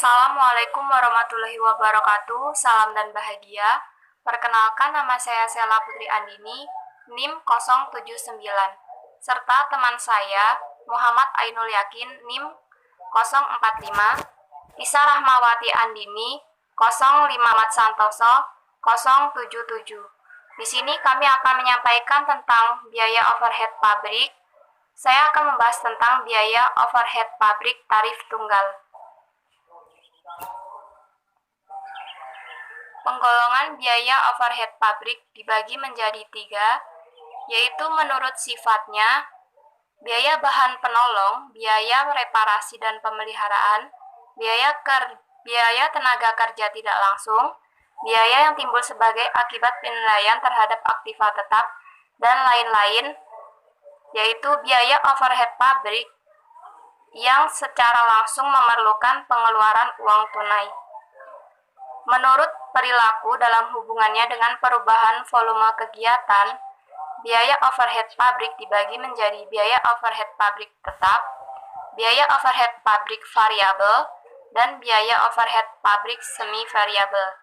Assalamualaikum warahmatullahi wabarakatuh. Salam dan bahagia. Perkenalkan, nama saya Sela Putri Andini, NIM 079, serta teman saya Muhammad Ainul Yakin, NIM 045, Isa Rahmawati Andini 05 Mat Santoso 077. Di sini kami akan menyampaikan tentang biaya overhead pabrik. Saya akan membahas tentang biaya overhead pabrik tarif tunggal. Penggolongan biaya overhead pabrik dibagi menjadi 3, yaitu menurut sifatnya: biaya bahan penolong, biaya reparasi dan pemeliharaan, biaya tenaga kerja tidak langsung, biaya yang timbul sebagai akibat penilaian terhadap aktiva tetap, dan lain-lain, yaitu biaya overhead pabrik yang secara langsung memerlukan pengeluaran uang tunai. Menurut perilaku dalam hubungannya dengan perubahan volume kegiatan, biaya overhead pabrik dibagi menjadi biaya overhead pabrik tetap, biaya overhead pabrik variabel, dan biaya overhead pabrik semi variabel.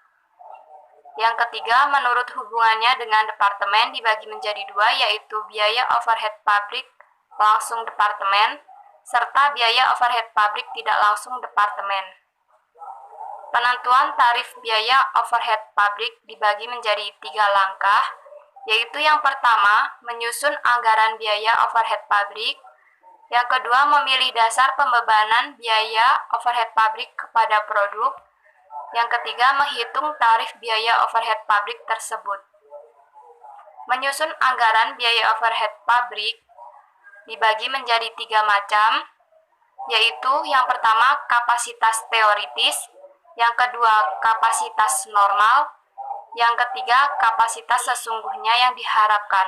Yang ketiga, menurut hubungannya dengan departemen dibagi menjadi 2, yaitu biaya overhead pabrik langsung departemen, serta biaya overhead pabrik tidak langsung departemen. Penentuan tarif biaya overhead pabrik dibagi menjadi 3 langkah, yaitu yang pertama, menyusun anggaran biaya overhead pabrik. Yang kedua, memilih dasar pembebanan biaya overhead pabrik kepada produk. Yang ketiga, menghitung tarif biaya overhead pabrik tersebut. Menyusun anggaran biaya overhead pabrik dibagi menjadi 3 macam, yaitu yang pertama, kapasitas teoritis, yang kedua, kapasitas normal, yang ketiga, kapasitas sesungguhnya yang diharapkan.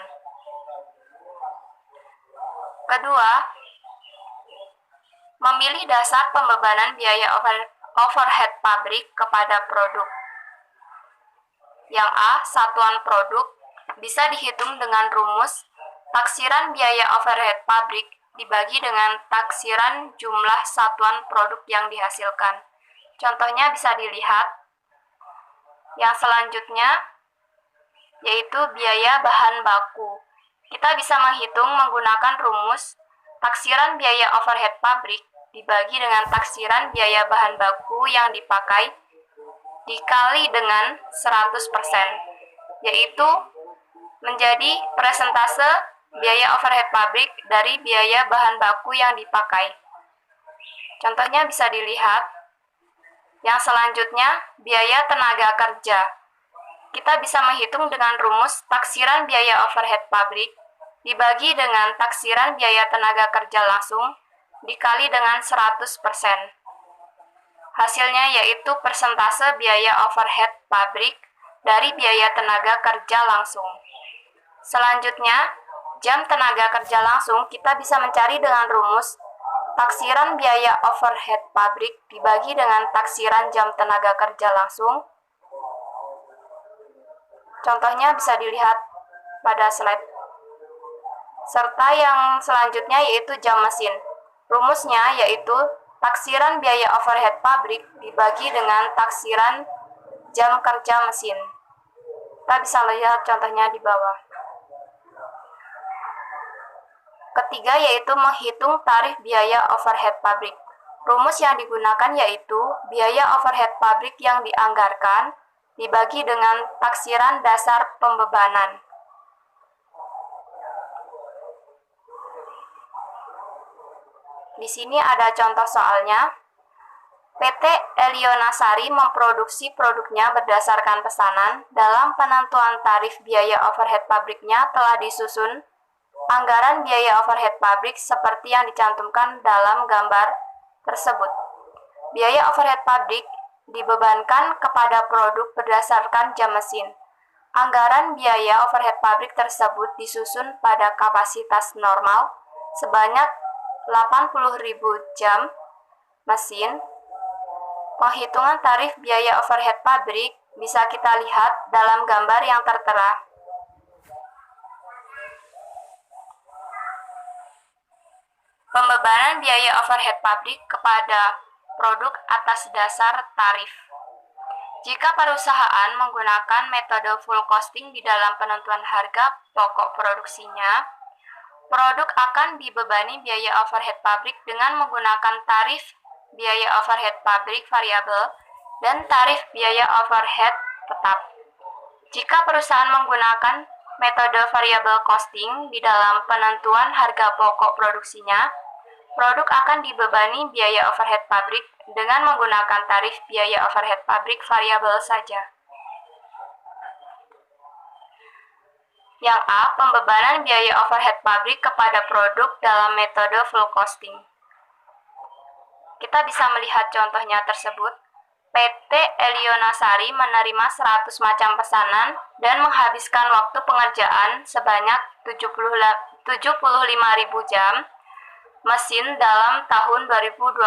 Kedua, memilih dasar pembebanan biaya overhead pabrik kepada produk. Yang A, satuan produk, bisa dihitung dengan rumus taksiran biaya overhead pabrik dibagi dengan taksiran jumlah satuan produk yang dihasilkan. Contohnya bisa dilihat. Yang selanjutnya yaitu biaya bahan baku. Kita bisa menghitung menggunakan rumus taksiran biaya overhead pabrik dibagi dengan taksiran biaya bahan baku yang dipakai dikali dengan 100%, yaitu menjadi persentase biaya overhead pabrik dari biaya bahan baku yang dipakai. Contohnya bisa dilihat. Yang selanjutnya, biaya tenaga kerja. Kita bisa menghitung dengan rumus taksiran biaya overhead pabrik dibagi dengan taksiran biaya tenaga kerja langsung dikali dengan 100%. Hasilnya yaitu persentase biaya overhead pabrik dari biaya tenaga kerja langsung. Selanjutnya, jam tenaga kerja langsung kita bisa mencari dengan rumus taksiran biaya overhead pabrik dibagi dengan taksiran jam tenaga kerja langsung. Contohnya bisa dilihat pada slide. Serta yang selanjutnya yaitu jam mesin. Rumusnya yaitu taksiran biaya overhead pabrik dibagi dengan taksiran jam kerja mesin. Kita bisa lihat contohnya di bawah. Ketiga yaitu menghitung tarif biaya overhead pabrik. Rumus yang digunakan yaitu biaya overhead pabrik yang dianggarkan dibagi dengan taksiran dasar pembebanan. Di sini ada contoh soalnya. PT Elionasari memproduksi produknya berdasarkan pesanan. Dalam penentuan tarif biaya overhead pabriknya telah disusun anggaran biaya overhead pabrik seperti yang dicantumkan dalam gambar tersebut. Biaya overhead pabrik dibebankan kepada produk berdasarkan jam mesin. Anggaran biaya overhead pabrik tersebut disusun pada kapasitas normal sebanyak 80.000 jam mesin. Penghitungan tarif biaya overhead pabrik bisa kita lihat dalam gambar yang tertera. Pembebanan biaya overhead pabrik kepada produk atas dasar tarif. Jika perusahaan menggunakan metode full costing di dalam penentuan harga pokok produksinya, produk akan dibebani biaya overhead pabrik dengan menggunakan tarif biaya overhead pabrik variabel dan tarif biaya overhead tetap. Jika perusahaan menggunakan metode variable costing di dalam penentuan harga pokok produksinya, produk akan dibebani biaya overhead pabrik dengan menggunakan tarif biaya overhead pabrik variabel saja. Yang A. Pembebanan biaya overhead pabrik kepada produk dalam metode full costing. Kita bisa melihat contohnya tersebut. PT Elionasari menerima 100 macam pesanan dan menghabiskan waktu pengerjaan sebanyak 75.000 jam mesin dalam tahun 2021.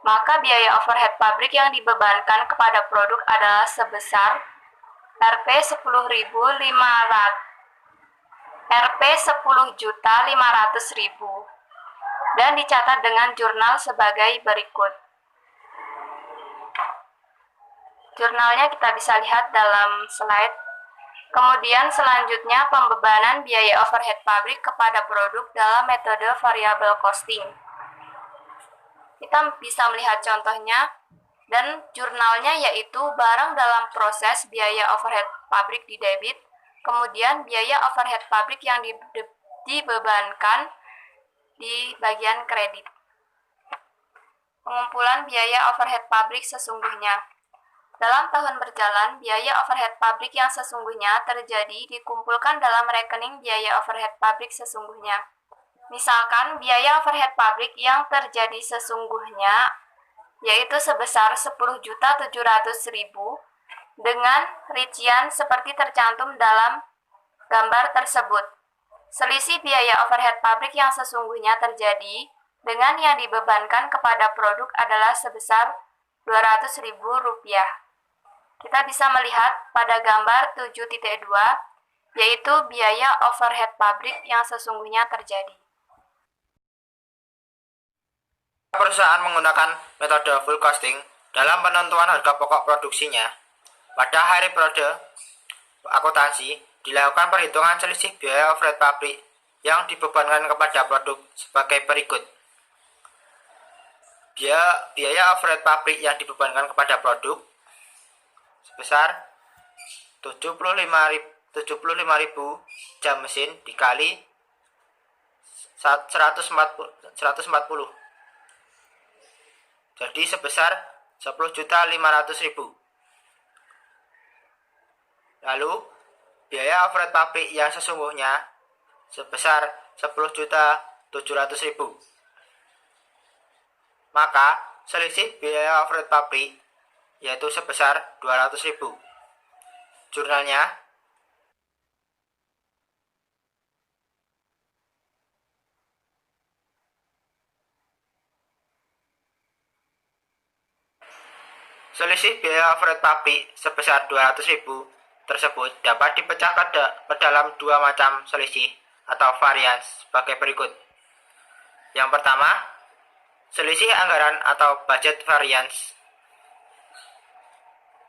Maka biaya overhead pabrik yang dibebankan kepada produk adalah sebesar Rp 10.500.000 dan dicatat dengan jurnal sebagai berikut. Jurnalnya kita bisa lihat dalam slide. Kemudian selanjutnya pembebanan biaya overhead pabrik kepada produk dalam metode variable costing. Kita bisa melihat contohnya dan jurnalnya, yaitu barang dalam proses biaya overhead pabrik di debit, kemudian biaya overhead pabrik yang dibebankan di bagian kredit. Pengumpulan biaya overhead pabrik sesungguhnya. Dalam tahun berjalan, biaya overhead pabrik yang sesungguhnya terjadi dikumpulkan dalam rekening biaya overhead pabrik sesungguhnya. Misalkan biaya overhead pabrik yang terjadi sesungguhnya yaitu sebesar 10.700.000 dengan rincian seperti tercantum dalam gambar tersebut. Selisih biaya overhead pabrik yang sesungguhnya terjadi dengan yang dibebankan kepada produk adalah sebesar Rp200.000. Kita bisa melihat pada gambar 7.2, yaitu biaya overhead pabrik yang sesungguhnya terjadi. Perusahaan menggunakan metode full costing dalam penentuan harga pokok produksinya. Pada hari periode akuntansi, dilakukan perhitungan selisih biaya overhead pabrik yang dibebankan kepada produk sebagai berikut. Biaya overhead pabrik yang dibebankan kepada produk sebesar 75.000 jam mesin dikali 140. Jadi sebesar 10.500.000. Lalu biaya overhead pabrik yang sesungguhnya sebesar 10.700.000. Maka selisih biaya overhead pabrik yaitu sebesar 200.000. Jurnalnya. Selisih biaya overhead pabrik sebesar 200.000 tersebut dapat dipecah ke dalam dua macam selisih atau varians sebagai berikut. Yang pertama, selisih anggaran atau budget variance.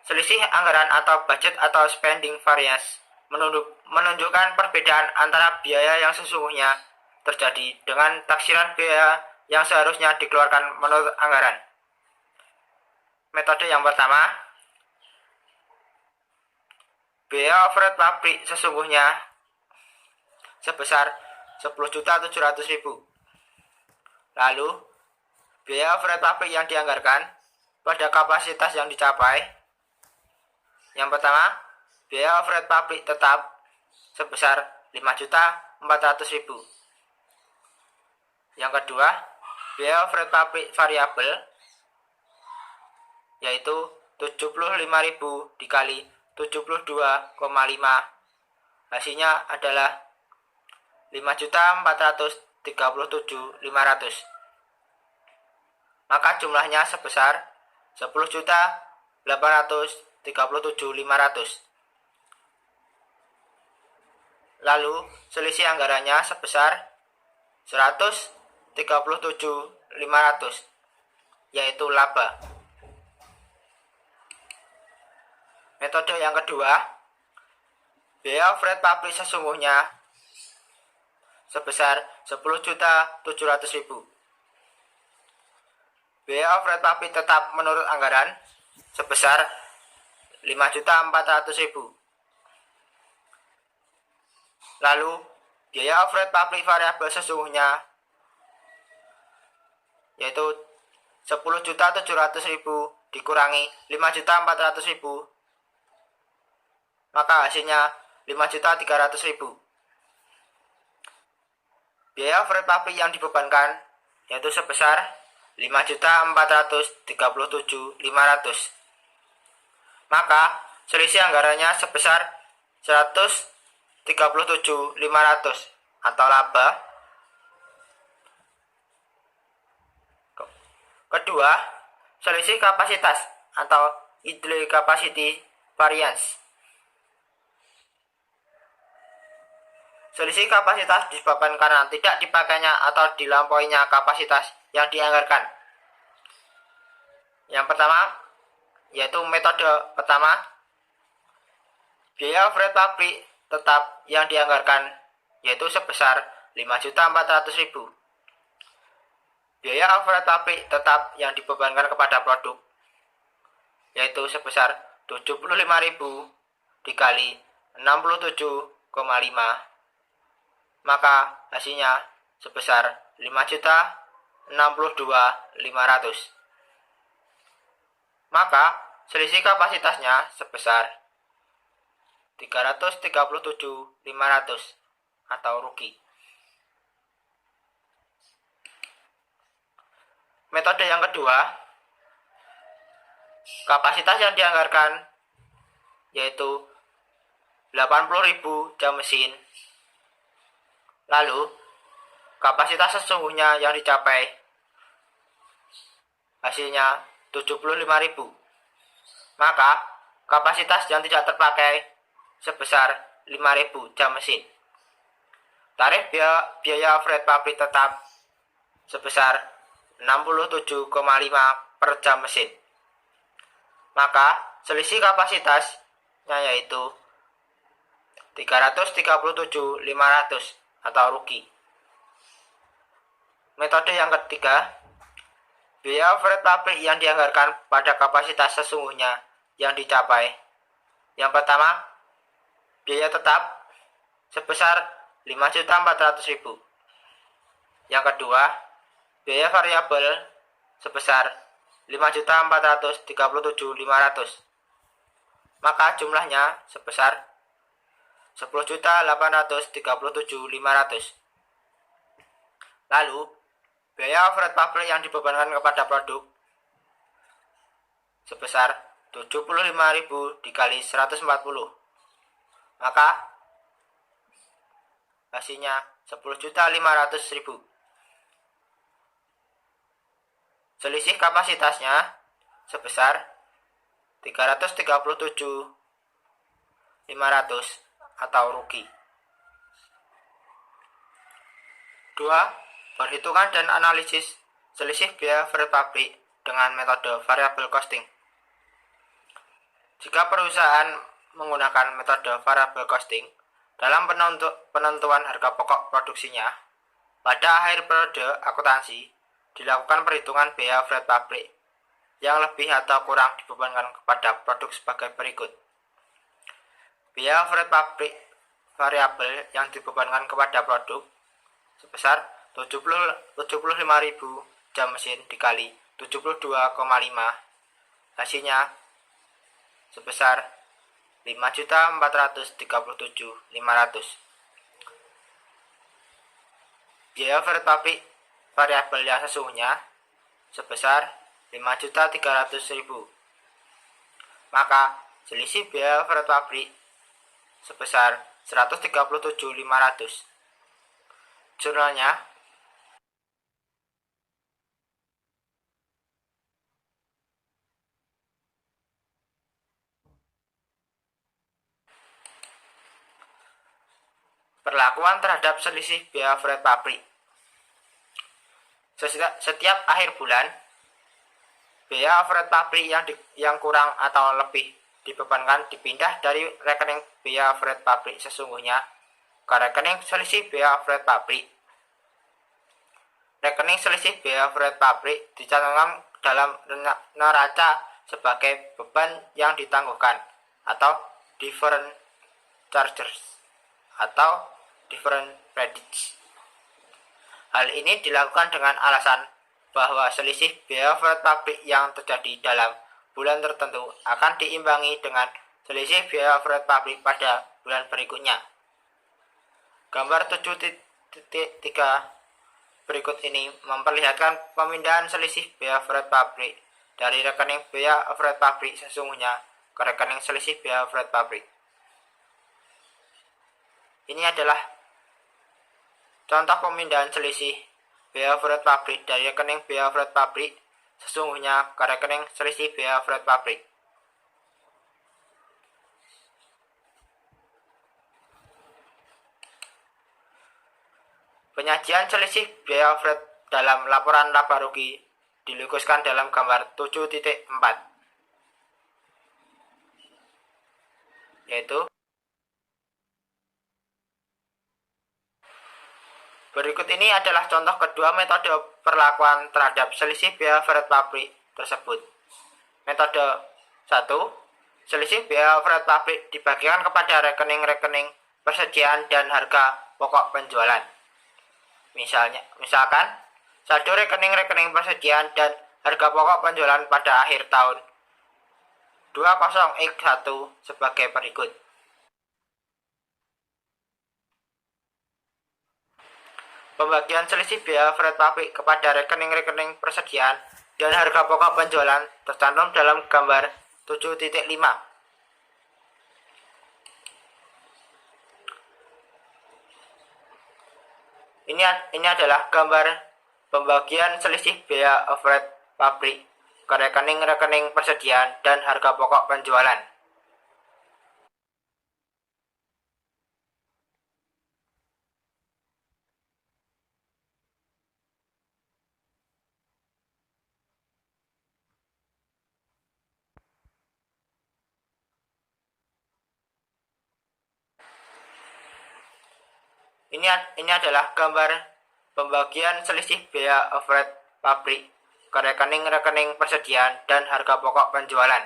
Selisih anggaran atau budget atau spending variance menunjukkan perbedaan antara biaya yang sesungguhnya terjadi dengan taksiran biaya yang seharusnya dikeluarkan menurut anggaran. Metode yang pertama, biaya overhead pabrik sesungguhnya sebesar 10.700.000. Lalu, biaya overhead pabrik yang dianggarkan pada kapasitas yang dicapai. Yang pertama, biaya overhead pabrik tetap sebesar 5.400.000. Yang kedua, biaya overhead pabrik variabel yaitu 75.000 dikali 72,5, hasilnya adalah 5.437.500. Maka jumlahnya sebesar 10.837.500. Lalu selisih anggarannya sebesar 137.500. yaitu laba. Metode yang kedua, biaya overhead pabrik sesungguhnya sebesar 10.700.000. Biaya overhead pabrik tetap menurut anggaran sebesar 5.400.000. Lalu, biaya overhead pabrik variabel sesungguhnya yaitu 10.700.000 dikurangi 5.400.000, maka hasilnya 5.300.000. Biaya overhead pabrik yang dibebankan yaitu sebesar 5.437.500. Maka selisih anggarannya sebesar 137.500 atau laba. Kedua, selisih kapasitas atau idle capacity variance. Selisih kapasitas disebabkan karena tidak dipakainya atau dilampauinya kapasitas yang dianggarkan. Yang pertama, yaitu metode pertama, biaya overhead pabrik tetap yang dianggarkan yaitu sebesar 5.400.000. Biaya overhead pabrik tetap yang dibebankan kepada produk yaitu sebesar 75.000 dikali 67,5, maka hasilnya sebesar 5.062.500. Maka selisih kapasitasnya sebesar 337.500 atau rugi. Metode yang kedua, kapasitas yang dianggarkan yaitu 80.000 jam mesin. Lalu, kapasitas sesungguhnya yang dicapai hasilnya 75.000. Maka, kapasitas yang tidak terpakai sebesar 5.000 jam mesin. Tarif biaya overhead pabrik tetap sebesar 67,5 per jam mesin. Maka selisih kapasitasnya yaitu 337.500 atau rugi. Metode yang ketiga, biaya overhead pabrik yang dianggarkan pada kapasitas sesungguhnya yang dicapai. Yang pertama, biaya tetap sebesar 5.400.000. Yang kedua, biaya variabel sebesar 5.437.500. Maka jumlahnya sebesar 10.837.500. Lalu, biaya overhead pabrik yang dibebankan kepada produk sebesar 75.000 dikali 140. Maka hasilnya 10.500.000. Selisih kapasitasnya sebesar 337.500 atau rugi. 2. Perhitungan dan analisis selisih biaya overhead pabrik dengan metode variable costing. Jika perusahaan menggunakan metode variable costing dalam penentuan harga pokok produksinya, pada akhir periode akuntansi dilakukan perhitungan biaya overhead pabrik yang lebih atau kurang dibebankan kepada produk sebagai berikut. Biaya overhead pabrik variabel yang dibebankan kepada produk sebesar 75.000 jam mesin dikali 72,5, hasilnya sebesar 5.437.500. Biaya overhead pabrik variabel yang sesungguhnya sebesar 5.300.000. Maka selisih biaya overhead pabrik sebesar 137.500. Jurnalnya perlakuan terhadap selisih biaya overhead pabrik. Setiap akhir bulan, biaya overhead pabrik yang kurang atau lebih dibebankan dipindah dari rekening biaya overhead pabrik sesungguhnya ke rekening selisih biaya overhead pabrik. Rekening selisih biaya overhead pabrik dicantumkan dalam neraca sebagai beban yang ditangguhkan atau different charges atau different credits. Hal ini dilakukan dengan alasan bahwa selisih biaya overhead pabrik yang terjadi dalam bulan tertentu akan diimbangi dengan selisih biaya overhead pabrik pada bulan berikutnya. Gambar 7.3 berikut ini memperlihatkan pemindahan selisih biaya overhead pabrik dari rekening biaya overhead pabrik sesungguhnya ke rekening selisih biaya overhead pabrik. Ini adalah contoh pemindahan selisih biaya overhead pabrik dari rekening biaya overhead pabrik sesungguhnya ke rekening selisih biaya overhead pabrik. Penyajian selisih biaya overhead dalam laporan laba rugi dilukiskan dalam gambar 7.4, yaitu berikut ini adalah contoh kedua metode perlakuan terhadap selisih biaya overhead pabrik tersebut. Metode 1. Selisih biaya overhead pabrik dibagikan kepada rekening-rekening persediaan dan harga pokok penjualan. Misalkan, saldo rekening-rekening persediaan dan harga pokok penjualan pada akhir tahun 20x1 sebagai berikut. Pembagian selisih biaya overhead pabrik kepada rekening-rekening persediaan dan harga pokok penjualan tercantum dalam gambar 7.5. Ini adalah gambar pembagian selisih biaya overhead pabrik ke rekening-rekening persediaan dan harga pokok penjualan. Ini adalah gambar pembagian selisih biaya overhead pabrik ke rekening-rekening persediaan dan harga pokok penjualan.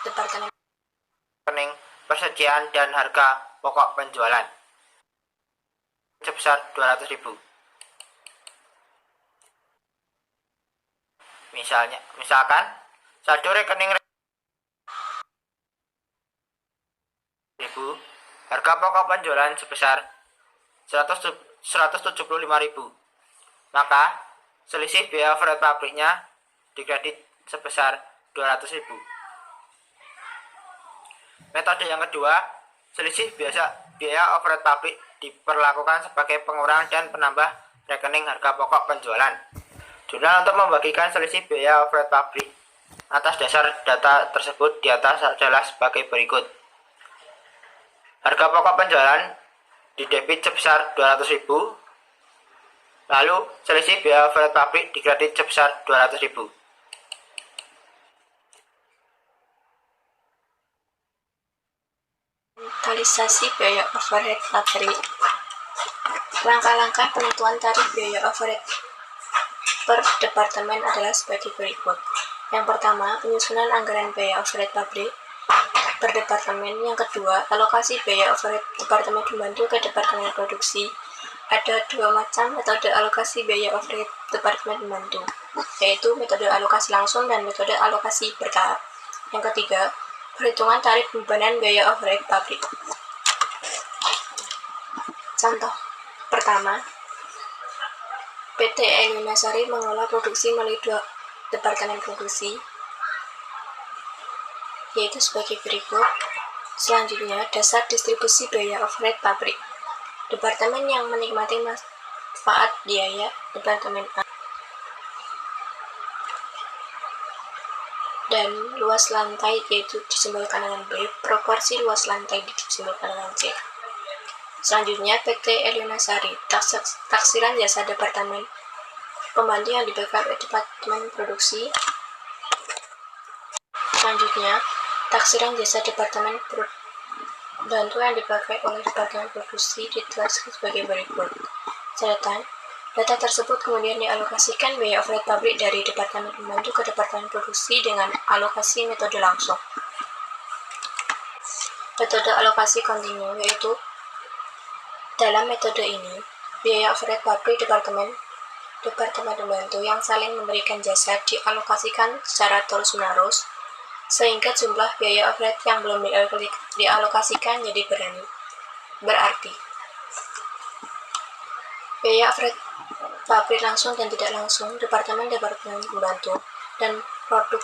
Departemen Rekening persediaan dan harga pokok penjualan sebesar 200.000. Misalkan saldo rekening harga pokok penjualan sebesar 175.000, maka selisih biaya overhead pabriknya dikredit sebesar 200.000. Metode yang kedua, selisih biaya overhead pabrik diperlakukan sebagai pengurangan dan penambah rekening harga pokok penjualan. Jurnal untuk membagikan selisih biaya overhead pabrik atas dasar data tersebut di atas adalah sebagai berikut. Harga pokok penjualan didebit sebesar 200.000, lalu selisih biaya overhead pabrik dikredit sebesar 200.000. Inventarisasi biaya overhead pabrik. Langkah-langkah penentuan tarif biaya overhead per departemen adalah sebagai berikut. Yang pertama, penyusunan anggaran biaya overhead pabrik per departemen. Yang kedua, alokasi biaya overhead departemen pembantu ke departemen produksi. Ada dua macam metode alokasi biaya overhead departemen pembantu, yaitu metode alokasi langsung dan metode alokasi bertahap. Yang ketiga, perhitungan tarif bebanan biaya overhead pabrik. Contoh pertama, PT Eliminasari mengelola produksi melalui dua departemen produksi, yaitu sebagai berikut. Selanjutnya, dasar distribusi biaya overhead pabrik. Departemen yang menikmati manfaat biaya, Departemen A. Dan luas lantai, yaitu disimbolkan dengan B, proporsi luas lantai disimbolkan dengan C. Selanjutnya, PT Elionasari, taksiran jasa Departemen Pembantu yang dibagi oleh Departemen Produksi. Selanjutnya, taksiran jasa Departemen Pembantu yang dipakai oleh Departemen Produksi dituliskan sebagai berikut. Catatan, data tersebut kemudian dialokasikan biaya overhead pabrik dari Departemen Pembantu ke Departemen Produksi dengan alokasi metode langsung. Metode alokasi kontinu, yaitu dalam metode ini, biaya overhead pabrik Departemen Pembantu yang saling memberikan jasa dialokasikan secara terus-menerus, sehingga jumlah biaya overhead yang belum dialokasikan jadi berarti biaya overhead pabrik langsung dan tidak langsung Departemen Pembantu dan produk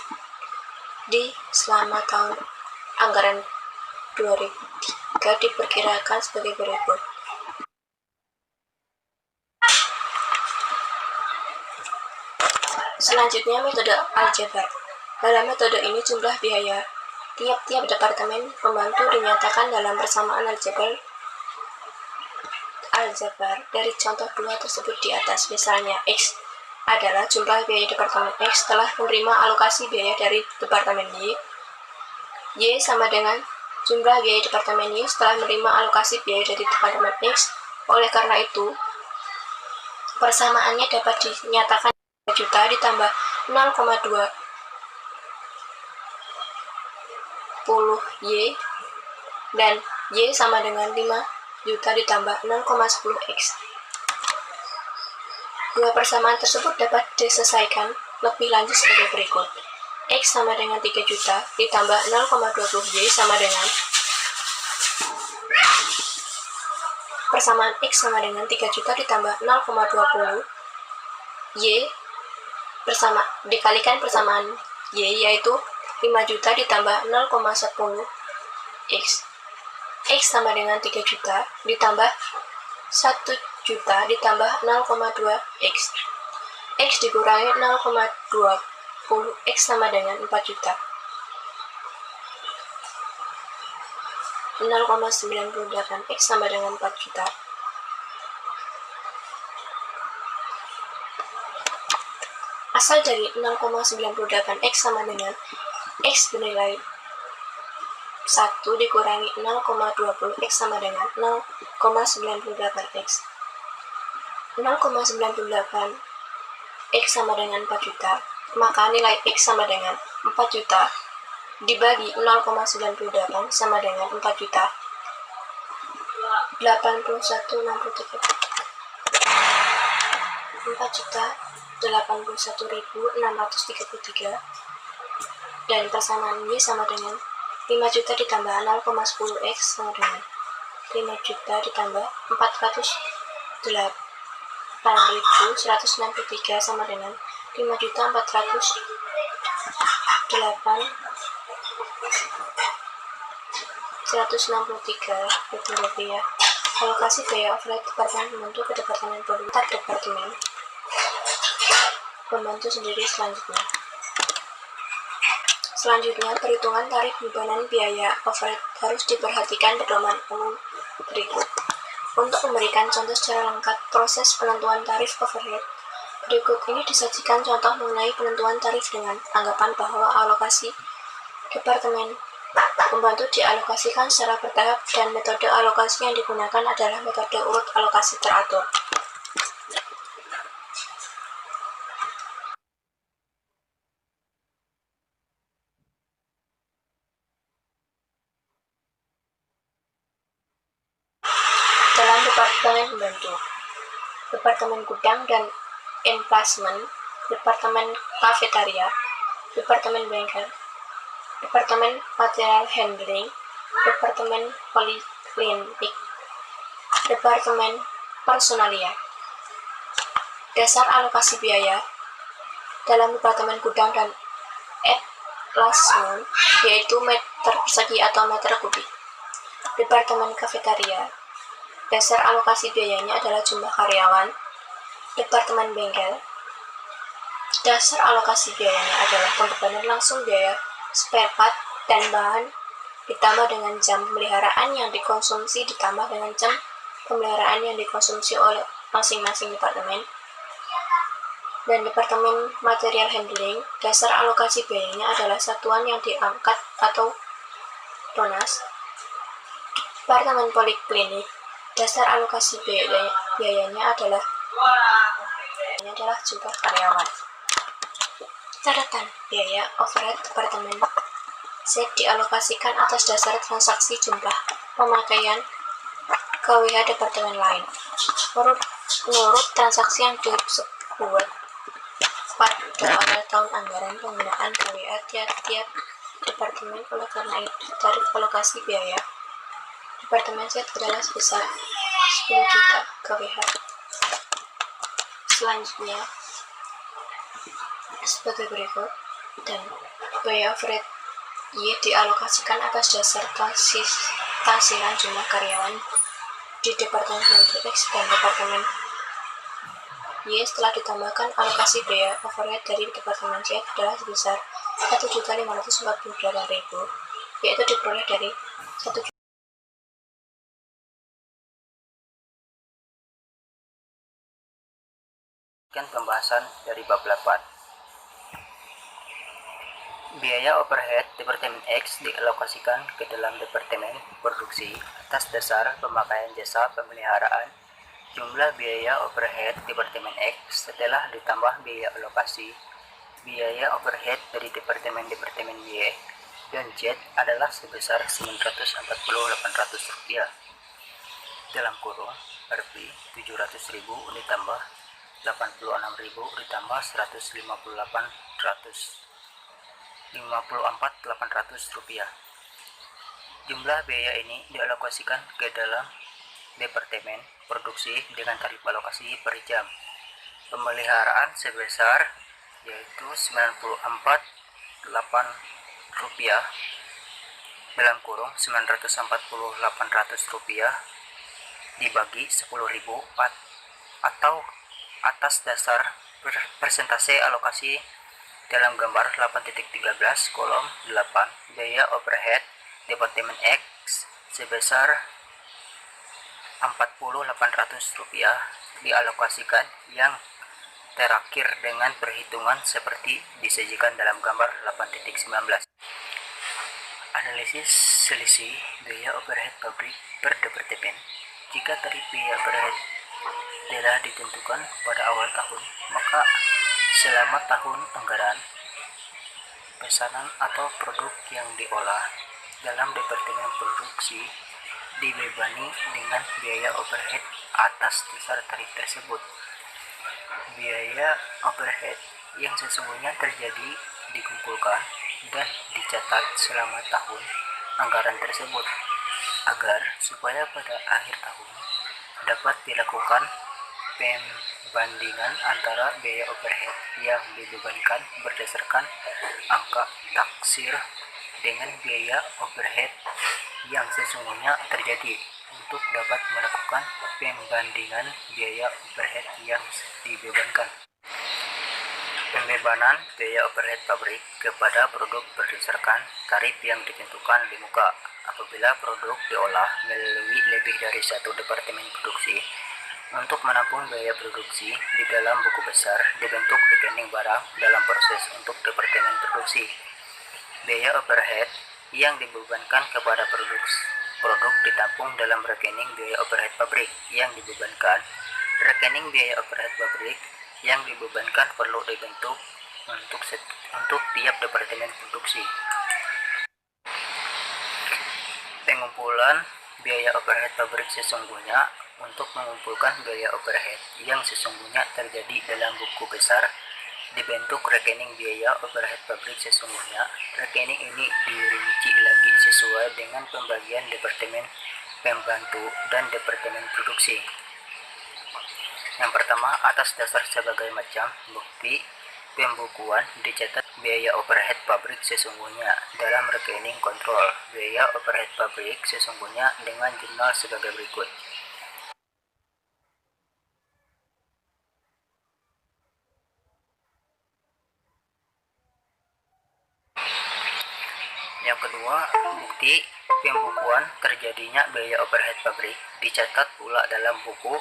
di selama tahun anggaran 2003 diperkirakan sebagai berikut. Selanjutnya, metode aljabar. Dalam metode ini jumlah biaya tiap-tiap Departemen Pembantu dinyatakan dalam persamaan aljabar dari contoh 2 tersebut di atas. Misalnya, X adalah jumlah biaya Departemen X setelah menerima alokasi biaya dari Departemen Y. Y sama dengan jumlah biaya Departemen Y setelah menerima alokasi biaya dari Departemen X. Oleh karena itu, persamaannya dapat dinyatakan juta ditambah 0,20 Y dan Y sama dengan 5 juta ditambah 0,10 X. Dua persamaan tersebut dapat diselesaikan lebih lanjut sebagai berikut. X sama dengan 3 juta ditambah 0,20 Y sama dengan persamaan X sama dengan 3 juta ditambah 0,20 Y dikalikan persamaan Y, yaitu 5 juta ditambah 0,10 X. X sama dengan 3 juta ditambah 1 juta ditambah 0,2 X. X dikurangi 0,20 X sama dengan 4 juta. 0,98 X sama dengan 4 juta. Asal dari 0,98 X sama dengan X bernilai 1 dikurangi 0,20 X sama dengan 0,98 X. 0,98 X sama dengan 4 juta, maka nilai X sama dengan 4 juta dibagi 0,98 sama dengan 4 juta 81,63 4 juta 81.633 dan persamaan Y sama dengan 5 juta ditambah 0,10 X sama dengan 5 juta ditambah 408.163 sama dengan 5.408.163 rupiah. Alokasi biaya overhead Departemen Pembantu ke Departemen Produksi Departemen Pembantu sendiri selanjutnya. Selanjutnya, perhitungan tarif bebanan biaya overhead harus diperhatikan pedoman umum berikut. Untuk memberikan contoh secara lengkap proses penentuan tarif overhead, berikut ini disajikan contoh mengenai penentuan tarif dengan anggapan bahwa alokasi Departemen Pembantu dialokasikan secara bertahap dan metode alokasi yang digunakan adalah metode urut alokasi teratur. Dalam Departemen Pembantu, Departemen Gudang dan Emplasement, Departemen Kafetaria, Departemen Bengkel, Departemen Material Handling, Departemen Poliklinik, Departemen Personalia. Dasar alokasi biaya dalam Departemen Gudang dan Emplasement yaitu meter persegi atau meter kubik. Departemen Kafetaria, dasar alokasi biayanya adalah jumlah karyawan. Departemen Bengkel, dasar alokasi biayanya adalah pembebanan langsung biaya spare part dan bahan ditambah dengan jam pemeliharaan yang dikonsumsi ditambah dengan jam pemeliharaan yang dikonsumsi oleh masing-masing departemen. Dan Departemen Material Handling, dasar alokasi biayanya adalah satuan yang diangkat atau tonas. Departemen Poliklinik, dasar alokasi biayanya adalah jumlah karyawan. Catatan, biaya overhead Departemen Z dialokasikan atas dasar transaksi jumlah pemakaian KWH departemen lain. Menurut transaksi yang disebut pada awal tahun anggaran penggunaan KWH tiap-tiap departemen. Oleh karena itu, tarif alokasi biaya Departemen Z adalah sebesar 10 juta KWH. Selanjutnya, sebagai berikut, dan biaya overhead Y dialokasikan atas dasar tasiran jumlah karyawan di Departemen X dan Departemen Y setelah ditambahkan alokasi biaya overhead dari Departemen Z adalah sebesar 1.548.000, yaitu diperoleh dari 1 pembahasan dari bab 8. Biaya overhead Departemen X dialokasikan ke dalam Departemen Produksi atas dasar pemakaian jasa pemeliharaan. Jumlah biaya overhead Departemen X setelah ditambah biaya alokasi biaya overhead dari Departemen Y dan Z adalah sebesar Rp948.000 dalam kurung Rp 700.000 ditambah 86.000 ditambah 154.800 rupiah. Jumlah biaya ini dialokasikan ke dalam Departemen Produksi dengan tarif alokasi per jam pemeliharaan sebesar yaitu Rp94.8 dalam kurung 948.800 rupiah dibagi 10.000 atau atas dasar persentase alokasi dalam gambar 8.13 kolom 8 biaya overhead Departemen X sebesar Rp4.800 dialokasikan yang terakhir dengan perhitungan seperti disajikan dalam gambar 8.19. Analisis selisih biaya overhead pabrik per departemen. Jika tarif biaya overhead telah ditentukan pada awal tahun, maka selama tahun anggaran, pesanan atau produk yang diolah dalam Departemen Produksi dibebani dengan biaya overhead atas dasar tarif tersebut. Biaya overhead yang sesungguhnya terjadi dikumpulkan dan dicatat selama tahun anggaran tersebut agar supaya pada akhir tahun dapat dilakukan pembandingan antara biaya overhead yang dibebankan berdasarkan angka taksir dengan biaya overhead yang sesungguhnya terjadi untuk dapat melakukan pembandingan biaya overhead yang dibebankan. Pembebanan biaya overhead pabrik kepada produk berdasarkan tarif yang ditentukan di muka. Apabila produk diolah melalui lebih dari satu departemen produksi, untuk menampung biaya produksi di dalam buku besar dibentuk rekening barang dalam proses untuk departemen produksi. Biaya overhead yang dibebankan kepada produk ditampung dalam rekening biaya overhead pabrik yang dibebankan. Rekening biaya overhead pabrik yang dibebankan perlu dibentuk untuk tiap departemen produksi. Pengumpulan biaya overhead pabrik sesungguhnya. Untuk mengumpulkan biaya overhead yang sesungguhnya terjadi dalam buku besar dibentuk rekening biaya overhead pabrik sesungguhnya. Rekening ini dirinci lagi sesuai dengan pembagian departemen pembantu dan departemen produksi. Yang pertama, atas dasar sebagai macam bukti pembukuan dicatat biaya overhead pabrik sesungguhnya dalam rekening kontrol biaya overhead pabrik sesungguhnya dengan jurnal sebagai berikut. Yang kedua, bukti pembukuan terjadinya biaya overhead pabrik dicatat pula dalam buku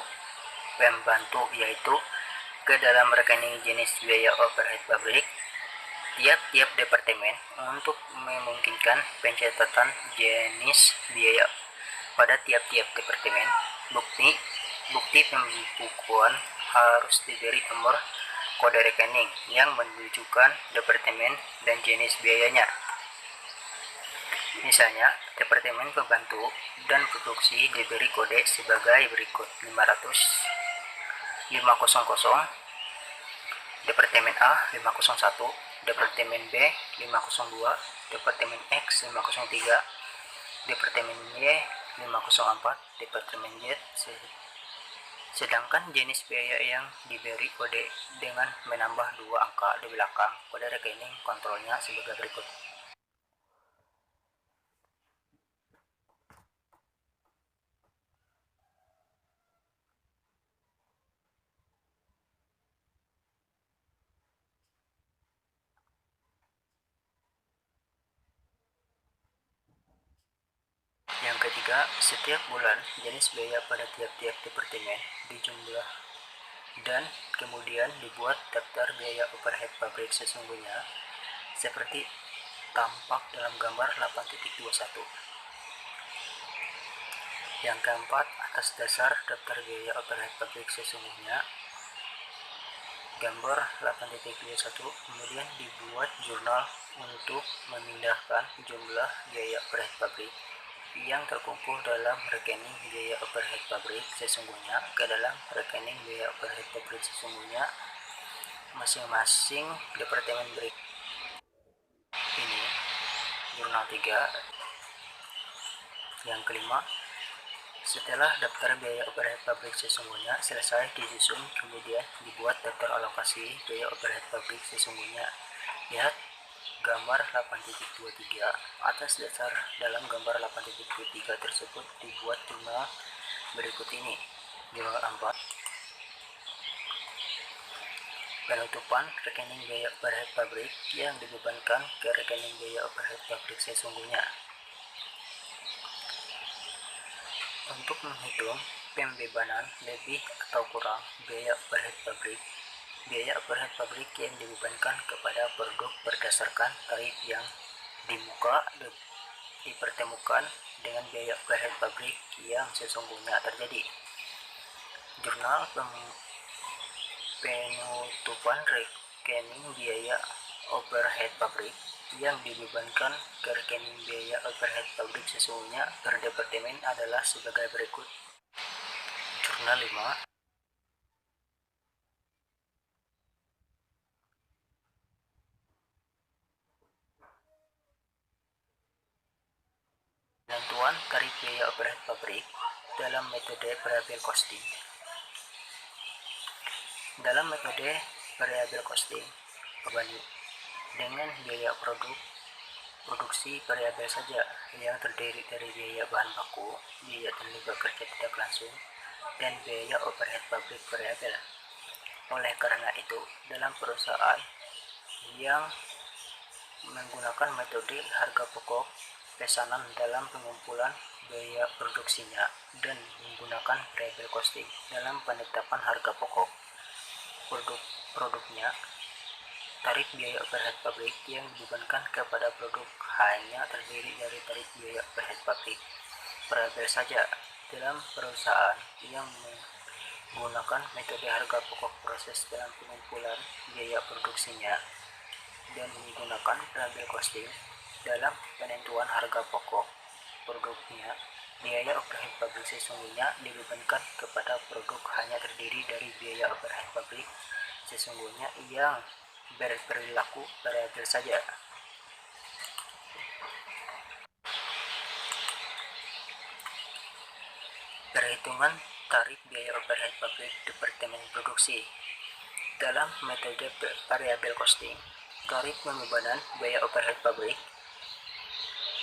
pembantu, yaitu ke dalam rekening jenis biaya overhead pabrik tiap-tiap departemen untuk memungkinkan pencatatan jenis biaya pada tiap-tiap departemen. Bukti pembukuan harus diberi nomor kode rekening yang menunjukkan departemen dan jenis biayanya. Misalnya, Departemen Pembantu dan Produksi diberi kode sebagai berikut: 500, Departemen A 501, Departemen B 502, Departemen X 503, Departemen Y 504, Departemen Z. Sedangkan jenis biaya yang diberi kode dengan menambah 2 angka di belakang kode rekening kontrolnya sebagai berikut. Yang ketiga, setiap bulan jenis biaya pada tiap-tiap departemen dijumlah dan kemudian dibuat daftar biaya overhead pabrik sesungguhnya seperti tampak dalam gambar 8.21. Yang keempat, atas dasar daftar biaya overhead pabrik sesungguhnya gambar 8.21 kemudian dibuat jurnal untuk memindahkan jumlah biaya overhead pabrik yang terkumpul dalam rekening biaya overhead pabrik sesungguhnya ke dalam rekening biaya overhead pabrik sesungguhnya masing-masing departemen berikut. Ini jurnal 3. Yang kelima, setelah daftar biaya overhead pabrik sesungguhnya selesai disusun, kemudian dibuat daftar alokasi biaya overhead pabrik sesungguhnya. Lihat gambar 8.23. Atas dasar dalam gambar 8.23 tersebut dibuat jurnal berikut ini. Jurnal 4, penutupan rekening biaya overhead pabrik yang dibebankan ke rekening biaya overhead pabrik sesungguhnya. Untuk menghitung pembebanan lebih atau kurang biaya overhead pabrik yang dibebankan kepada produk berdasarkan tarif yang dipertemukan dengan biaya overhead pabrik yang sesungguhnya terjadi. Jurnal penutupan rekening biaya overhead pabrik yang dibebankan ke rekening biaya overhead pabrik sesungguhnya per departemen adalah sebagai berikut. Jurnal 5, penentuan tarif biaya overhead pabrik dalam metode variable costing. Dalam metode variable costing, berbanding dengan biaya produksi variabel saja yang terdiri dari biaya bahan baku, biaya tenaga kerja tidak langsung, dan biaya overhead pabrik variabel. Oleh karena itu, dalam perusahaan yang menggunakan metode harga pokok pesanan dalam pengumpulan biaya produksinya dan menggunakan variable costing dalam penetapan harga pokok produknya, tarif biaya overhead pabrik yang dibebankan kepada produk hanya terdiri dari tarif biaya overhead pabrik variabel saja. Dalam perusahaan yang menggunakan metode harga pokok proses dalam pengumpulan biaya produksinya dan menggunakan variable costing dalam penentuan harga pokok produknya, biaya overhead pabrik sesungguhnya dibebankan kepada produk hanya terdiri dari biaya overhead pabrik sesungguhnya yang berperilaku variabel saja. Perhitungan tarif biaya overhead pabrik departemen produksi. Dalam metode variable costing, tarif pembebanan biaya overhead pabrik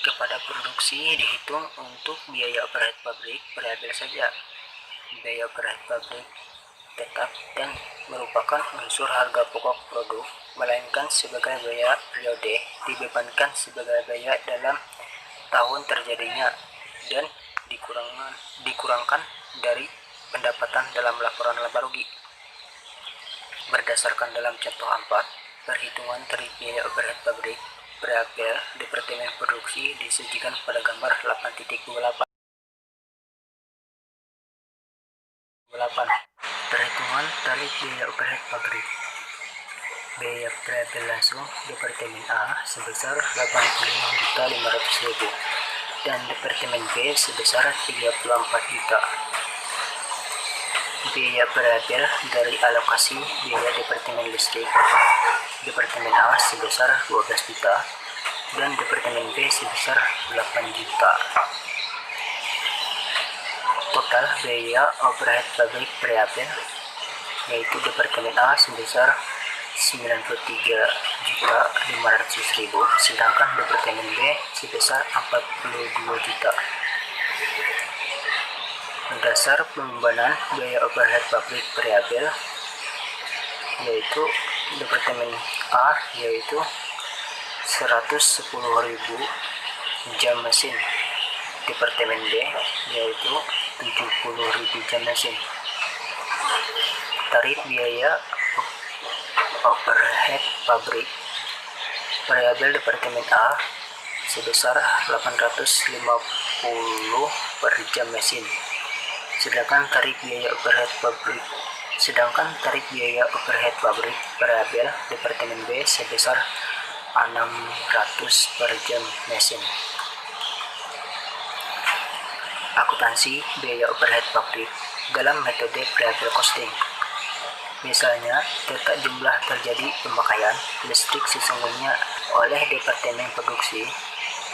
kepada produksi dihitung untuk biaya overhead pabrik variabel saja. Biaya overhead pabrik tetap dan merupakan unsur harga pokok produk, melainkan sebagai biaya periode dibebankan sebagai biaya dalam tahun terjadinya dan dikurangkan dari pendapatan dalam laporan laba rugi. Berdasarkan dalam contoh 4, perhitungan tarif biaya overhead pabrik variabel Departemen Produksi disajikan pada gambar 8.28. Perhitungan tarif biaya overhead pabrik. Biaya variabel langsung Departemen A sebesar 85.500.000 dan Departemen B sebesar 34 juta. Biaya variabel dari alokasi biaya Departemen Listrik, Departemen A sebesar 12 juta dan Departemen B sebesar 8 juta. Total biaya overhead pabrik variabel yaitu Departemen A sebesar 93.500.000 sedangkan Departemen B sebesar 42 juta. Dasar pembebanan biaya overhead pabrik variabel yaitu Departemen A yaitu 110.000 jam mesin, Departemen B yaitu 70.000 jam mesin. Tarif biaya overhead pabrik variabel Departemen A sebesar 850 per jam mesin. Sedangkan tarif biaya overhead pabrik variabel Departemen B sebesar 600 per jam mesin. Akuntansi biaya overhead pabrik dalam metode variable costing. Misalnya, data jumlah terjadi pemakaian listrik sesungguhnya oleh Departemen Produksi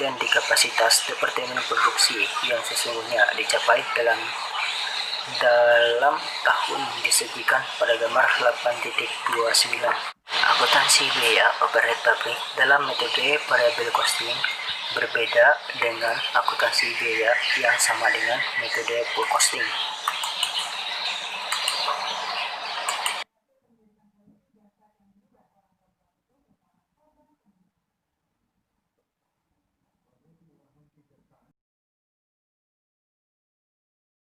dan di kapasitas Departemen Produksi yang sesungguhnya dicapai dalam tahun disajikan pada gambar 8.29. Akuntansi biaya overhead pabrik dalam metode variable costing berbeda dengan akuntansi biaya yang sama dengan metode full costing.